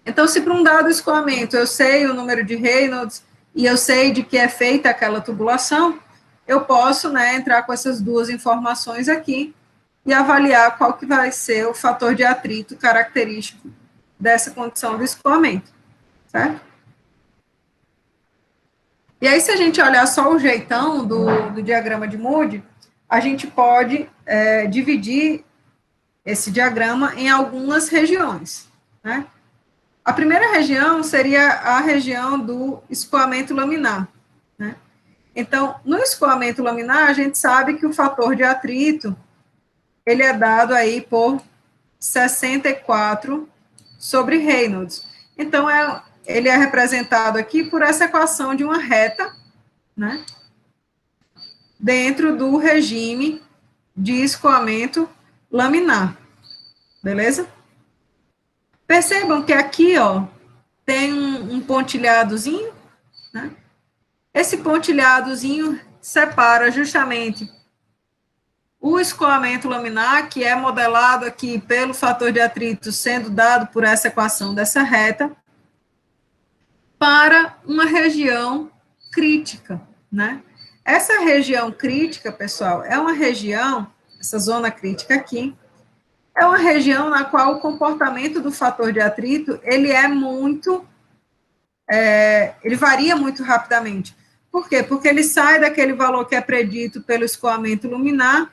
Então, se para um dado escoamento eu sei o número de Reynolds e eu sei de que é feita aquela tubulação, eu posso, né, entrar com essas duas informações aqui e avaliar qual que vai ser o fator de atrito característico dessa condição do escoamento, certo? E aí, se a gente olhar só o jeitão do diagrama de Moody, a gente pode dividir esse diagrama em algumas regiões, né? A primeira região seria a região do escoamento laminar, né? Então, no escoamento laminar, a gente sabe que o fator de atrito, ele é dado aí por 64 sobre Reynolds. Então, ele é representado aqui por essa equação de uma reta, né, dentro do regime de escoamento laminar, beleza? Percebam que aqui, ó, tem um pontilhadozinho, né? Esse pontilhadozinho separa justamente o escoamento laminar, que é modelado aqui pelo fator de atrito sendo dado por essa equação dessa reta, para uma região crítica, né? Essa região crítica, pessoal, é uma região, essa zona crítica aqui, é uma região na qual o comportamento do fator de atrito, ele ele varia muito rapidamente. Por quê? Porque ele sai daquele valor que é predito pelo escoamento laminar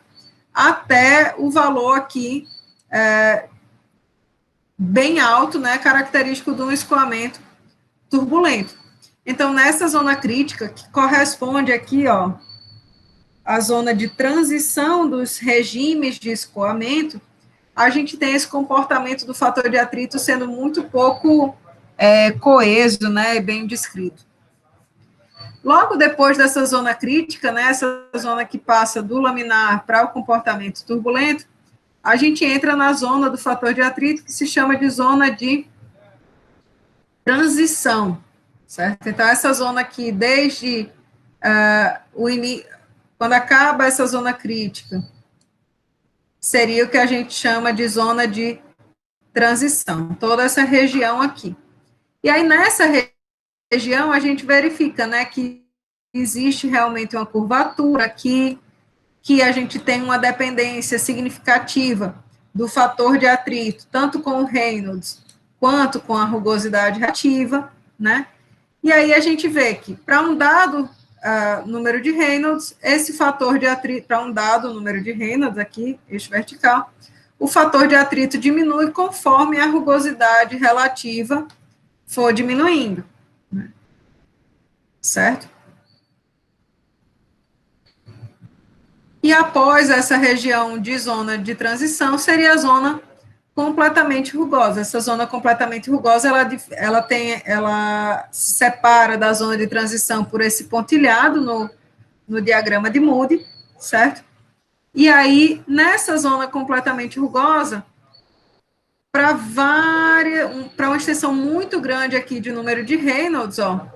até o valor aqui bem alto, né, característico de um escoamento turbulento. Então, nessa zona crítica, que corresponde aqui, ó, à zona de transição dos regimes de escoamento, a gente tem esse comportamento do fator de atrito sendo muito pouco coeso, né, bem descrito. Logo depois dessa zona crítica, né, essa zona que passa do laminar para o comportamento turbulento, a gente entra na zona do fator de atrito, que se chama de zona de transição, certo? Então, essa zona aqui, desde quando acaba essa zona crítica, seria o que a gente chama de zona de transição, toda essa região aqui. E aí, nessa região, a gente verifica, né, que existe realmente uma curvatura aqui, que a gente tem uma dependência significativa do fator de atrito, tanto com o Reynolds, quanto com a rugosidade relativa, né? E aí a gente vê que, para um dado número de Reynolds, esse fator de atrito, para um dado número de Reynolds, aqui, eixo vertical, o fator de atrito diminui conforme a rugosidade relativa for diminuindo, né? Certo? E após essa região de zona de transição, seria a zona completamente rugosa. Essa zona completamente rugosa, ela separa da zona de transição por esse pontilhado no diagrama de Moody, certo? E aí, nessa zona completamente rugosa, para uma extensão muito grande aqui de número de Reynolds, ó,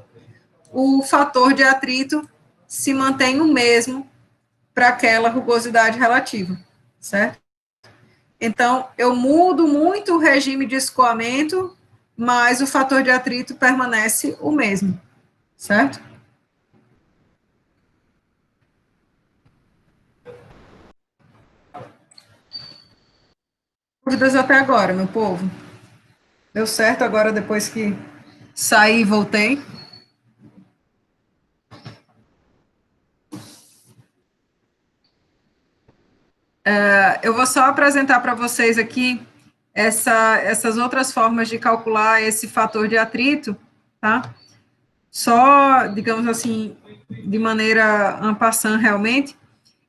o fator de atrito se mantém o mesmo para aquela rugosidade relativa, certo? Então, eu mudo muito o regime de escoamento, mas o fator de atrito permanece o mesmo, certo? Dúvidas até agora, meu povo? Deu certo agora depois que saí e voltei? Eu vou só apresentar para vocês aqui essas outras formas de calcular esse fator de atrito, tá? Só, digamos assim, de maneira en passant realmente.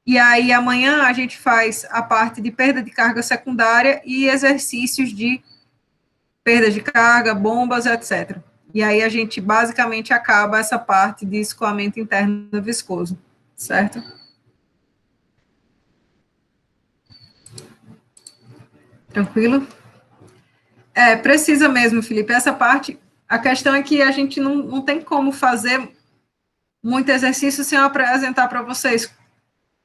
E aí, amanhã, a gente faz a parte de perda de carga secundária e exercícios de perda de carga, bombas, etc. E aí, a gente basicamente acaba essa parte de escoamento interno viscoso, certo? Tranquilo? Precisa mesmo, Felipe. Essa parte, a questão é que a gente não tem como fazer muito exercício sem eu apresentar para vocês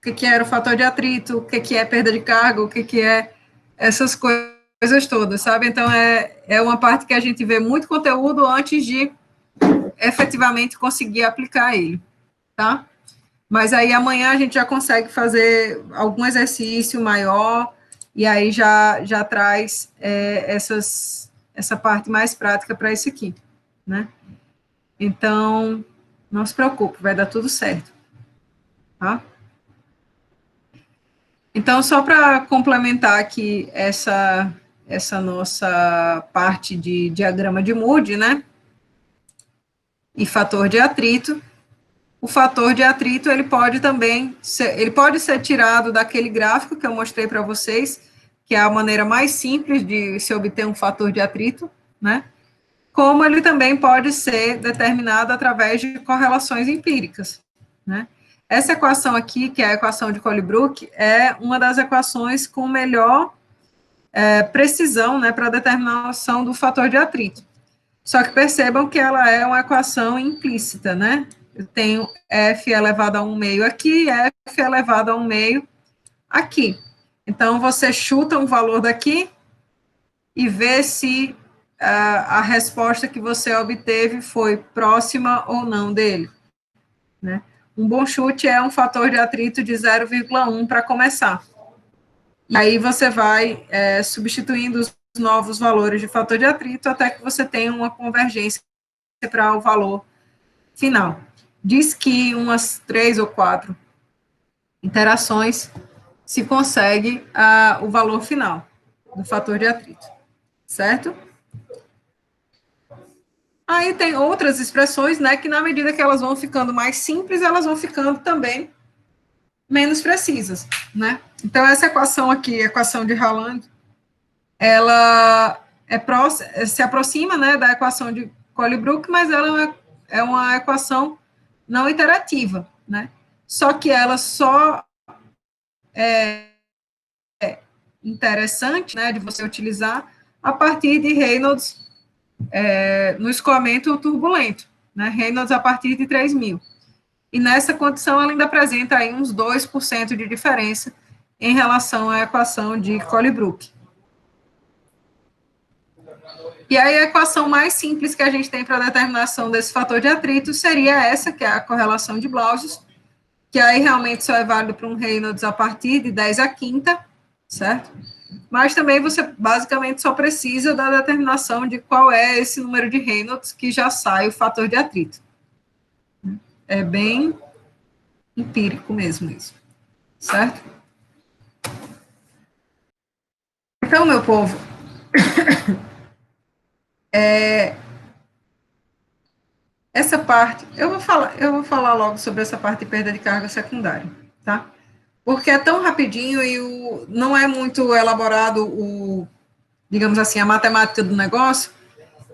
o que era o fator de atrito, o que é perda de carga, o que é essas coisas todas, sabe? Então, é uma parte que a gente vê muito conteúdo antes de efetivamente conseguir aplicar ele, tá? Mas aí amanhã a gente já consegue fazer algum exercício maior e aí já traz essa parte mais prática para isso aqui, né? Então, não se preocupe, vai dar tudo certo, tá? Então, só para complementar aqui essa nossa parte de diagrama de Moody, né? E fator de atrito. O fator de atrito, ele pode ser tirado daquele gráfico que eu mostrei para vocês, que é a maneira mais simples de se obter um fator de atrito, né? Como ele também pode ser determinado através de correlações empíricas, né? Essa equação aqui, que é a equação de Colebrook, é uma das equações com melhor precisão, né, para a determinação do fator de atrito. Só que percebam que ela é uma equação implícita, né? Eu tenho f elevado a 1 meio aqui, f elevado a 1 meio aqui. Então, você chuta um valor daqui e vê se a resposta que você obteve foi próxima ou não dele, né? Um bom chute é um fator de atrito de 0,1 para começar. E aí você vai substituindo os novos valores de fator de atrito até que você tenha uma convergência para o valor final. Diz que umas 3 ou 4 interações se consegue o valor final do fator de atrito, certo? Aí tem outras expressões, né, que na medida que elas vão ficando mais simples, elas vão ficando também menos precisas, né? Então, essa equação aqui, a equação de Haaland, ela se aproxima, né, da equação de Colebrook, mas ela é uma equação não iterativa, né? Só que ela só é interessante, né, de você utilizar a partir de Reynolds no escoamento turbulento, né? Reynolds a partir de 3.000. E nessa condição ela ainda apresenta aí uns 2% de diferença em relação à equação de Colebrook. E aí a equação mais simples que a gente tem para a determinação desse fator de atrito seria essa, que é a correlação de Blausius, que aí realmente só é válido para um Reynolds a partir de 10 a quinta, certo? Mas também você basicamente só precisa da determinação de qual é esse número de Reynolds que já sai o fator de atrito. É bem empírico mesmo isso, certo? Então, meu povo, essa parte, eu vou falar logo sobre essa parte de perda de carga secundária, tá? porque é tão rapidinho e não é muito elaborado digamos assim, a matemática do negócio,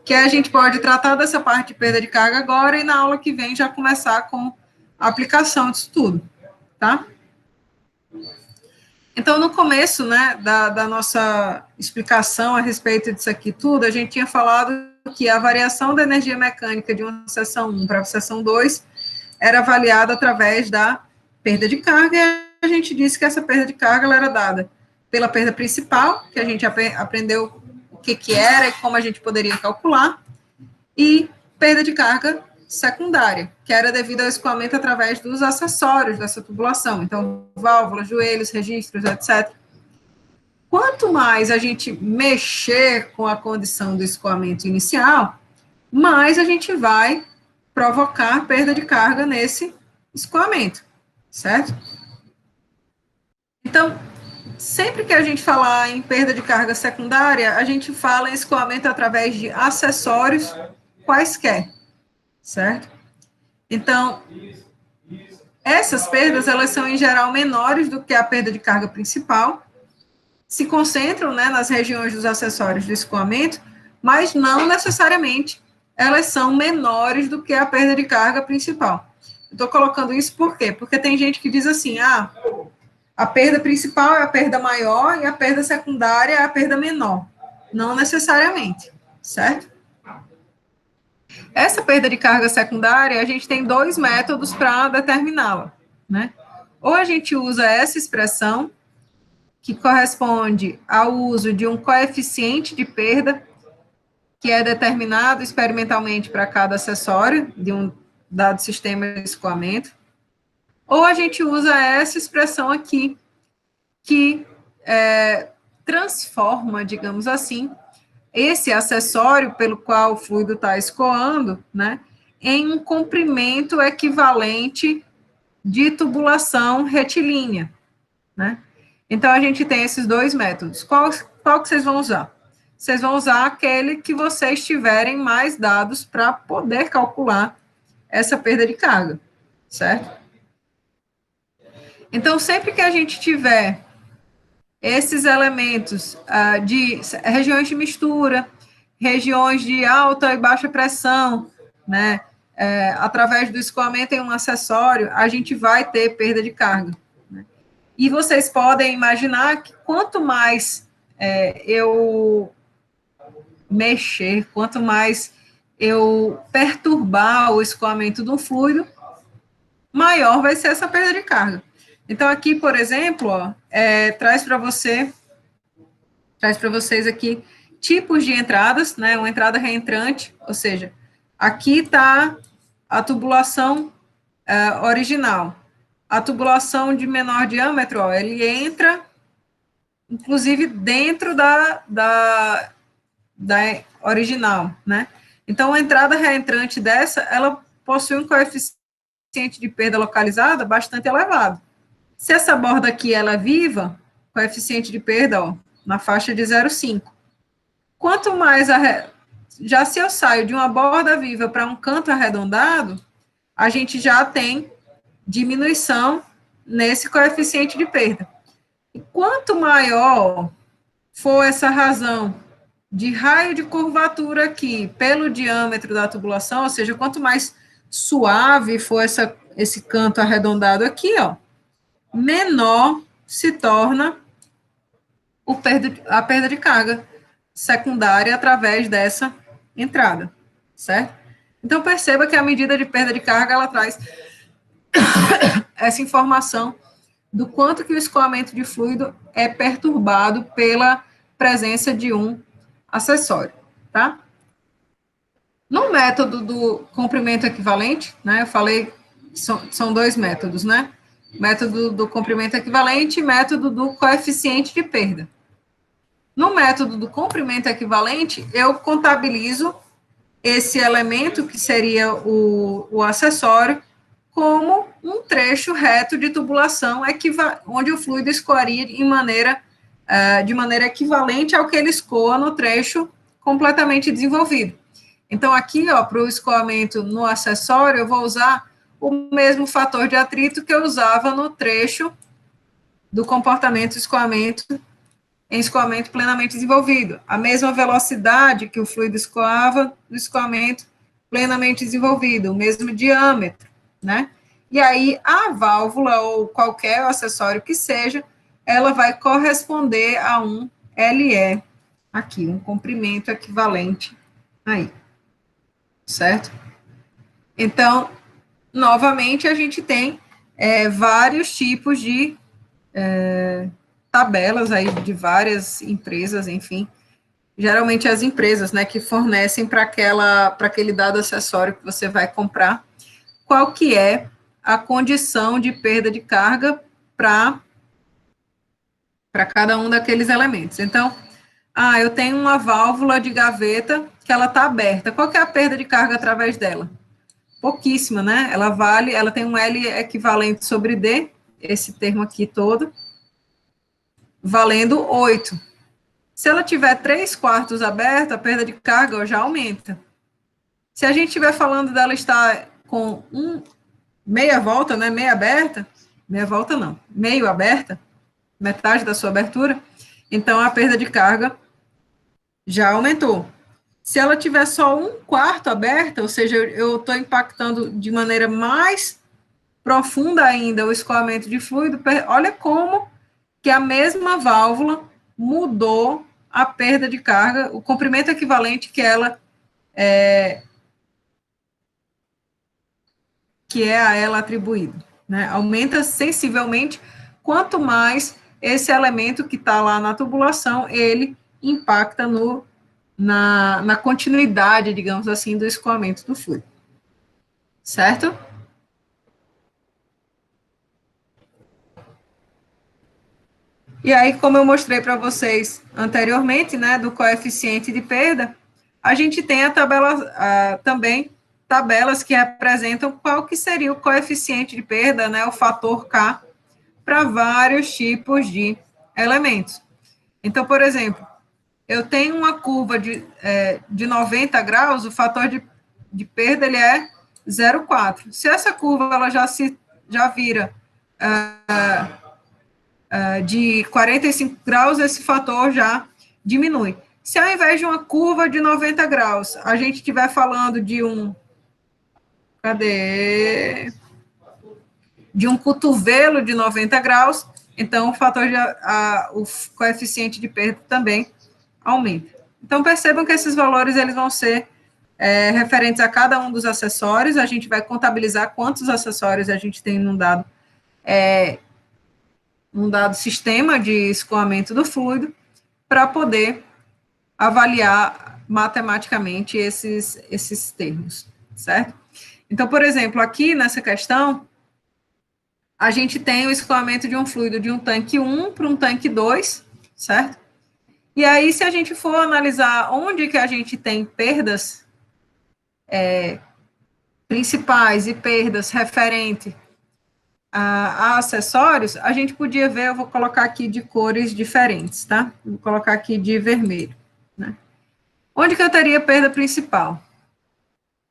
que a gente pode tratar dessa parte de perda de carga agora e na aula que vem já começar com a aplicação disso tudo, tá? Então, no começo, né, da nossa explicação a respeito disso aqui tudo, a gente tinha falado que a variação da energia mecânica de uma seção 1 para a seção 2 era avaliada através da perda de carga, e a gente disse que essa perda de carga ela era dada pela perda principal, que a gente aprendeu o que era e como a gente poderia calcular, e perda de carga secundária, que era devido ao escoamento através dos acessórios dessa tubulação, então, válvulas, joelhos, registros, etc. Quanto mais a gente mexer com a condição do escoamento inicial, mais a gente vai provocar perda de carga nesse escoamento, certo? Então, sempre que a gente falar em perda de carga secundária, a gente fala em escoamento através de acessórios quaisquer, certo? Então, essas perdas, elas são em geral menores do que a perda de carga principal, se concentram, né, nas regiões dos acessórios do escoamento, mas não necessariamente elas são menores do que a perda de carga principal. Estou colocando isso por quê? Porque tem gente que diz assim, a perda principal é a perda maior e a perda secundária é a perda menor. Não necessariamente, certo? Essa perda de carga secundária, a gente tem dois métodos para determiná-la, né? Ou a gente usa essa expressão, que corresponde ao uso de um coeficiente de perda, que é determinado experimentalmente para cada acessório de um dado sistema de escoamento, ou a gente usa essa expressão aqui, que transforma, digamos assim, esse acessório pelo qual o fluido está escoando, né, em um comprimento equivalente de tubulação retilínea, né? Então, a gente tem esses dois métodos. Qual que vocês vão usar? Vocês vão usar aquele que vocês tiverem mais dados para poder calcular essa perda de carga, certo? Então, sempre que a gente tiver esses elementos de regiões de mistura, regiões de alta e baixa pressão, né, através do escoamento em um acessório, a gente vai ter perda de carga. Né? E vocês podem imaginar que quanto mais eu mexer, quanto mais eu perturbar o escoamento do fluido, maior vai ser essa perda de carga. Então, aqui, por exemplo, ó, traz para vocês aqui tipos de entradas, né, uma entrada reentrante, ou seja, aqui está a tubulação original. A tubulação de menor diâmetro, ó, ele entra, inclusive, dentro da original, né? Então, a entrada reentrante dessa, ela possui um coeficiente de perda localizada bastante elevado. Se essa borda aqui ela é viva, coeficiente de perda, ó, na faixa de 0,5. Quanto mais já se eu saio de uma borda viva para um canto arredondado, a gente já tem diminuição nesse coeficiente de perda. E quanto maior for essa razão de raio de curvatura aqui pelo diâmetro da tubulação, ou seja, quanto mais suave for esse canto arredondado aqui, ó, menor se torna a perda de carga secundária através dessa entrada, certo? Então, perceba que a medida de perda de carga, ela traz essa informação do quanto que o escoamento de fluido é perturbado pela presença de um acessório, tá? No método do comprimento equivalente, né, eu falei, são dois métodos, né? Método do comprimento equivalente e método do coeficiente de perda. No método do comprimento equivalente, eu contabilizo esse elemento, que seria o acessório, como um trecho reto de tubulação onde o fluido escoaria de maneira equivalente ao que ele escoa no trecho completamente desenvolvido. Então, aqui, para o escoamento no acessório, eu vou usar o mesmo fator de atrito que eu usava no trecho do comportamento em escoamento plenamente desenvolvido. A mesma velocidade que o fluido escoava no escoamento plenamente desenvolvido, o mesmo diâmetro, né? E aí, a válvula ou qualquer acessório que seja, ela vai corresponder a um LE, aqui, um comprimento equivalente aí, certo? Então, novamente, a gente tem vários tipos de tabelas aí de várias empresas, enfim, geralmente as empresas, né, que fornecem para aquele dado acessório que você vai comprar, qual que é a condição de perda de carga para cada um daqueles elementos. Então, eu tenho uma válvula de gaveta que ela está aberta. Qual que é a perda de carga através dela? Pouquíssima, né? Ela tem um L equivalente sobre D, esse termo aqui todo, valendo 8. Se ela tiver 3/4 aberta, a perda de carga já aumenta. Se a gente estiver falando dela estar com meia volta, né, meia volta não, meio aberta, metade da sua abertura, então a perda de carga já aumentou. Se ela tiver só 1/4 aberta, ou seja, eu estou impactando de maneira mais profunda ainda o escoamento de fluido, olha como que a mesma válvula mudou a perda de carga, o comprimento equivalente que é a ela atribuído, né? Aumenta sensivelmente quanto mais esse elemento que está lá na tubulação, ele impacta na continuidade, digamos assim, do escoamento do fluido. Certo? E aí, como eu mostrei para vocês anteriormente, né, do coeficiente de perda, a gente tem também tabelas que representam qual que seria o coeficiente de perda, né, o fator K, para vários tipos de elementos. Então, por exemplo, eu tenho uma curva de 90 graus, o fator de perda ele é 0,4. Se essa curva ela já vira de 45 graus, esse fator já diminui. Se ao invés de uma curva de 90 graus, a gente estiver falando de de um cotovelo de 90 graus, então o coeficiente de perda também aumenta. Então, percebam que esses valores eles vão ser referentes a cada um dos acessórios, a gente vai contabilizar quantos acessórios a gente tem num dado sistema de escoamento do fluido, para poder avaliar matematicamente esses termos, certo? Então, por exemplo, aqui nessa questão, a gente tem o escoamento de um fluido de um tanque 1 para um tanque 2, certo? E aí, se a gente for analisar onde que a gente tem perdas principais e perdas referente a acessórios, a gente podia ver, eu vou colocar aqui de cores diferentes, tá? Vou colocar aqui de vermelho, né? Onde que eu teria perda principal?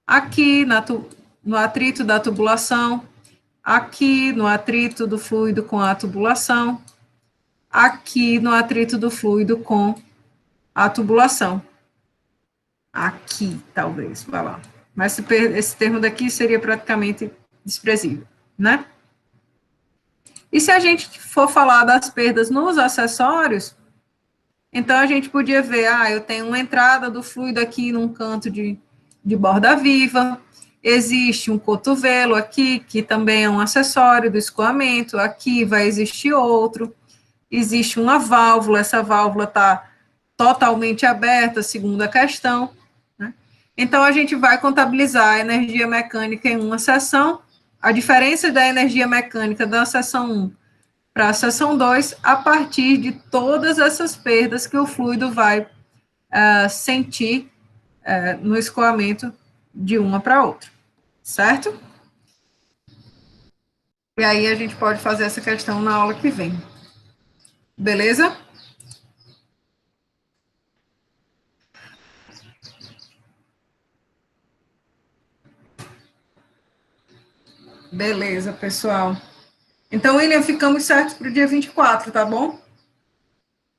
Aqui no atrito da tubulação, aqui no atrito do fluido com a tubulação, aqui no atrito do fluido com a tubulação. Aqui, talvez, vai lá. Mas esse termo daqui seria praticamente desprezível, né? E se a gente for falar das perdas nos acessórios, então a gente podia ver, eu tenho uma entrada do fluido aqui num canto de borda viva, existe um cotovelo aqui, que também é um acessório do escoamento, aqui vai existir outro, existe uma válvula, essa válvula está totalmente aberta, segundo a questão, né? Então, a gente vai contabilizar a energia mecânica em uma seção, a diferença da energia mecânica da seção 1 para a seção 2, a partir de todas essas perdas que o fluido vai sentir no escoamento de uma para outra, certo? E aí a gente pode fazer essa questão na aula que vem. Beleza? Beleza, pessoal. Então, William, ficamos certos para o dia 24, tá bom?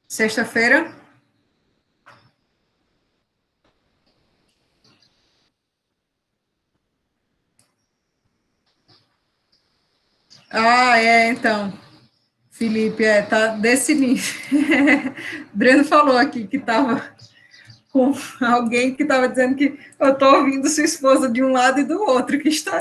Sexta-feira. Então, Felipe, tá desse nível. Breno falou aqui que estava com alguém que estava dizendo que eu estou ouvindo sua esposa de um lado e do outro, que história